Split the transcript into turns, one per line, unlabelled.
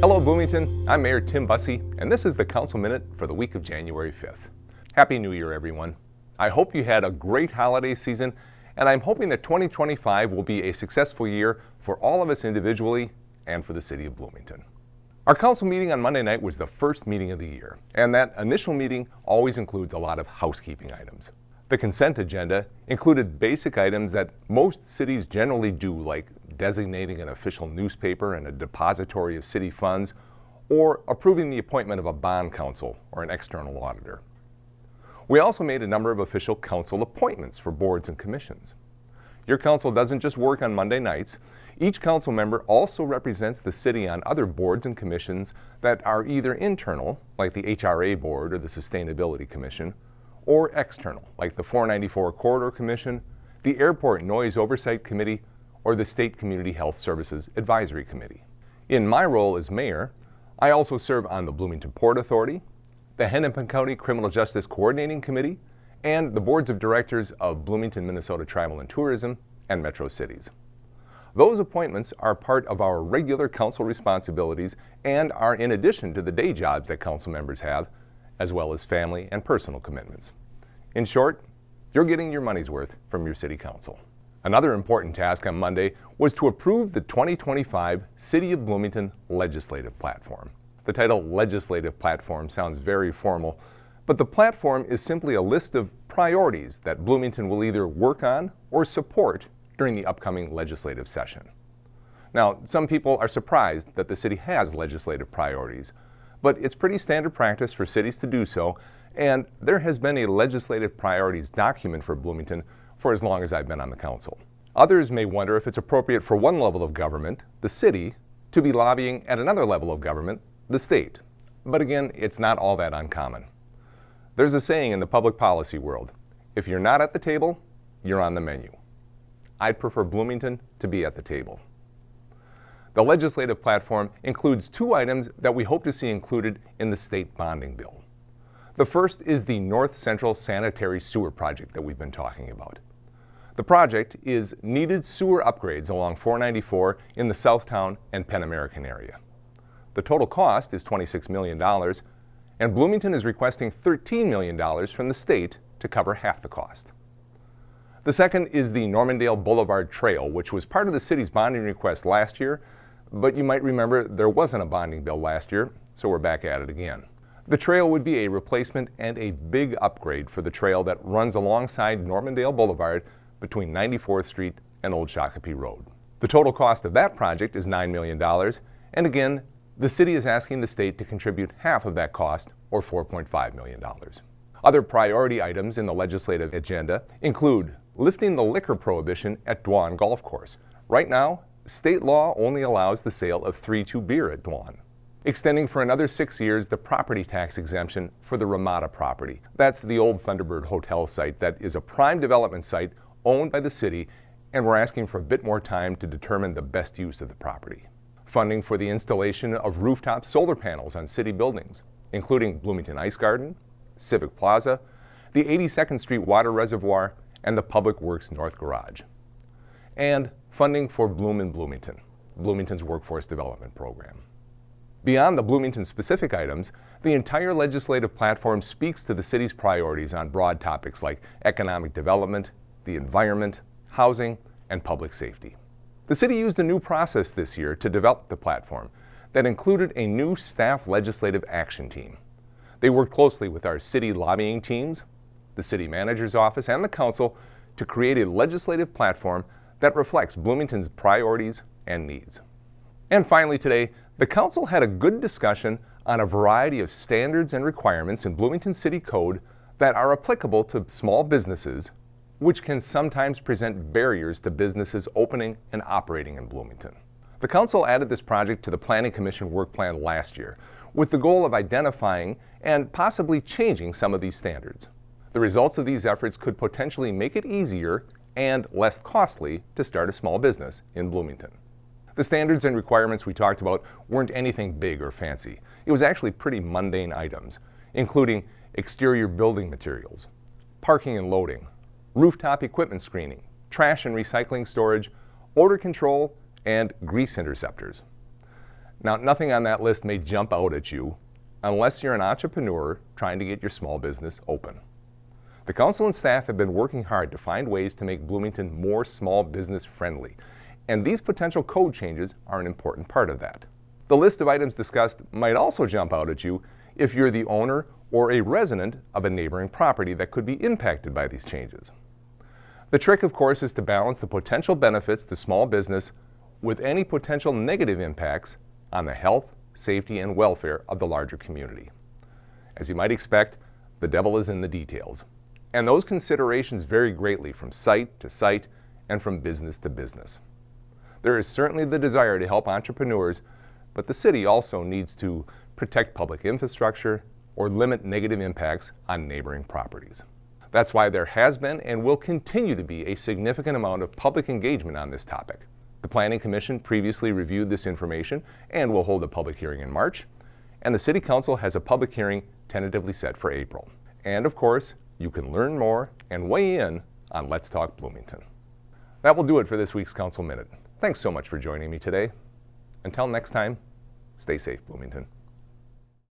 Hello Bloomington, I'm Mayor Tim Busse, and this is the Council Minute for the week of January 5th. Happy New Year, everyone. I hope you had a great holiday season, and I'm hoping that 2025 will be a successful year for all of us individually and for the city of Bloomington. Our council meeting on Monday night was the first meeting of the year, and that initial meeting always includes a lot of housekeeping items. The consent agenda included basic items that most cities generally do, like designating an official newspaper and a depository of city funds, or approving the appointment of a bond counsel or an external auditor. We also made a number of official council appointments for boards and commissions. Your council doesn't just work on Monday nights. Each council member also represents the city on other boards and commissions that are either internal, like the HRA board or the Sustainability Commission, or external, like the 494 Corridor Commission, the Airport Noise Oversight Committee, or the State Community Health Services Advisory Committee. In my role as mayor, I also serve on the Bloomington Port Authority, the Hennepin County Criminal Justice Coordinating Committee, and the boards of directors of Bloomington, Minnesota Tribal and Tourism and Metro Cities. Those appointments are part of our regular council responsibilities and are in addition to the day jobs that council members have, as well as family and personal commitments. In short, you're getting your money's worth from your city council. Another important task on Monday was to approve the 2025 City of Bloomington Legislative Platform. The title Legislative Platform sounds very formal, but the platform is simply a list of priorities that Bloomington will either work on or support during the upcoming legislative session. Now, some people are surprised that the city has legislative priorities, but it's pretty standard practice for cities to do so, and there has been a legislative priorities document for Bloomington for as long as I've been on the council. Others may wonder if it's appropriate for one level of government, the city, to be lobbying at another level of government, the state. But again, it's not all that uncommon. There's a saying in the public policy world, if you're not at the table, you're on the menu. I'd prefer Bloomington to be at the table. The legislative platform includes two items that we hope to see included in the state bonding bill. The first is the North Central Sanitary Sewer Project that we've been talking about. The project is needed sewer upgrades along 494 in the Southtown and Penn American area. The total cost is $26 million, and Bloomington is requesting $13 million from the state to cover half the cost. The second is the Normandale Boulevard Trail, which was part of the city's bonding request last year, but you might remember there wasn't a bonding bill last year, so we're back at it again. The trail would be a replacement and a big upgrade for the trail that runs alongside Normandale Boulevard between 94th Street and Old Shakopee Road. The total cost of that project is $9 million, and again, the city is asking the state to contribute half of that cost, or $4.5 million. Other priority items in the legislative agenda include lifting the liquor prohibition at Dwan Golf Course. Right now, state law only allows the sale of 3-2 beer at Dwan. Extending for another 6 years the property tax exemption for the Ramada property. That's the old Thunderbird Hotel site that is a prime development site owned by the city, and we're asking for a bit more time to determine the best use of the property. Funding for the installation of rooftop solar panels on city buildings, including Bloomington Ice Garden, Civic Plaza, the 82nd Street Water Reservoir, and the Public Works North Garage. And funding for Bloom in Bloomington, Bloomington's workforce development program. Beyond the Bloomington-specific items, the entire legislative platform speaks to the city's priorities on broad topics like economic development, the environment, housing, and public safety. The city used a new process this year to develop the platform that included a new staff legislative action team. They worked closely with our city lobbying teams, the city manager's office, and the council to create a legislative platform that reflects Bloomington's priorities and needs. And finally today, the council had a good discussion on a variety of standards and requirements in Bloomington City Code that are applicable to small businesses, which can sometimes present barriers to businesses opening and operating in Bloomington. The council added this project to the Planning Commission work plan last year with the goal of identifying and possibly changing some of these standards. The results of these efforts could potentially make it easier and less costly to start a small business in Bloomington. The standards and requirements we talked about weren't anything big or fancy. It was actually pretty mundane items, including exterior building materials, parking and loading, rooftop equipment screening, trash and recycling storage, odor control, and grease interceptors. Now, nothing on that list may jump out at you unless you're an entrepreneur trying to get your small business open. The council and staff have been working hard to find ways to make Bloomington more small business friendly, and these potential code changes are an important part of that. The list of items discussed might also jump out at you if you're the owner or a resident of a neighboring property that could be impacted by these changes. The trick, of course, is to balance the potential benefits to small business with any potential negative impacts on the health, safety, and welfare of the larger community. As you might expect, the devil is in the details, and those considerations vary greatly from site to site and from business to business. There is certainly the desire to help entrepreneurs, but the city also needs to protect public infrastructure or limit negative impacts on neighboring properties. That's why there has been and will continue to be a significant amount of public engagement on this topic. The Planning Commission previously reviewed this information and will hold a public hearing in March, and the City Council has a public hearing tentatively set for April. And of course, you can learn more and weigh in on Let's Talk Bloomington. That will do it for this week's Council Minute. Thanks so much for joining me today. Until next time, stay safe, Bloomington.